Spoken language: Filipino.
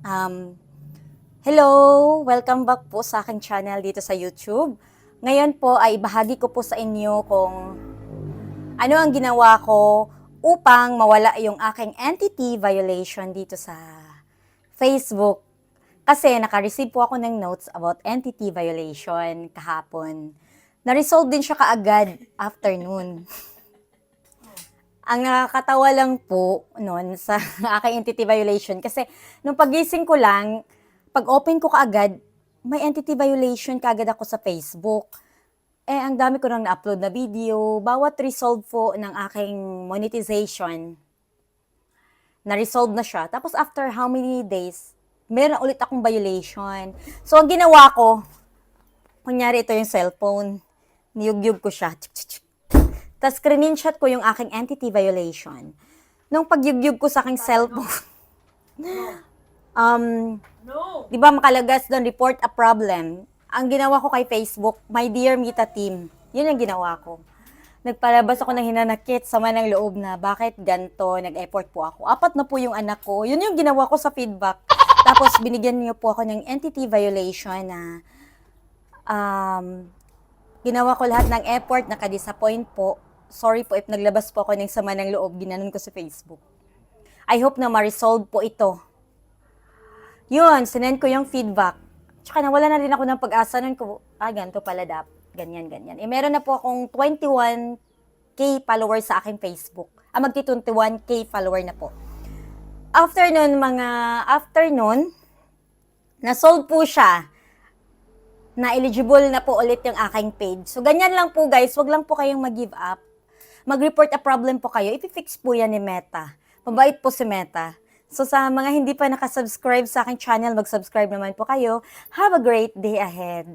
Um, Hello! Welcome back po sa aking channel dito sa YouTube. Ngayon po ay ibahagi ko po sa inyo kung ano ang ginawa ko upang mawala yung aking entity violation dito sa Facebook. Kasi naka-receive po ako ng notes about entity violation kahapon. Na-resolve din siya kaagad afternoon. Ang nakakatawa lang po noon sa aking entity violation kasi nung pagising ko lang, pag open ko kaagad, may entity violation kaagad ako sa Facebook. Ang dami ko nang na-upload na video, bawat resolve po ng aking monetization, na-resolve na siya. Tapos after how many days, meron ulit akong violation. So ang ginawa ko, kunyari ito yung cellphone, niyugyug ko siya. Tapos screenshot ko yung aking entity violation. Nung pagyugyug ko sa aking cellphone, di ba makalagas doon, report a problem. Ang ginawa ko kay Facebook, my dear Mita team, yun ang ginawa ko. Nagpalabas ako ng hinanakit, sama ng loob na, bakit ganto, nag-effort po ako. 4 na po yung anak ko. Yun yung ginawa ko sa feedback. Tapos binigyan niyo po ako ng entity violation na ginawa ko lahat ng effort, naka-disappoint po. Sorry po if naglabas po ako ng sama ng loob, ginanon ko sa Facebook. I hope na ma-resolve po ito. Yun, sinend ko yung feedback. Tsaka nawala na rin ako ng pag-asa nun ko, ganito pala ganyan. Meron na po akong 21K followers sa aking Facebook. Magti-21K follower na po. After nun, na-sold po siya. Na eligible na po ulit yung aking page. So, ganyan lang po guys. Wag lang po kayong mag-give up. Mag-report a problem po kayo. I-fix po yan ni Meta. Mabait po si Meta. So, sa mga hindi pa nakasubscribe sa aking channel, mag-subscribe naman po kayo. Have a great day ahead.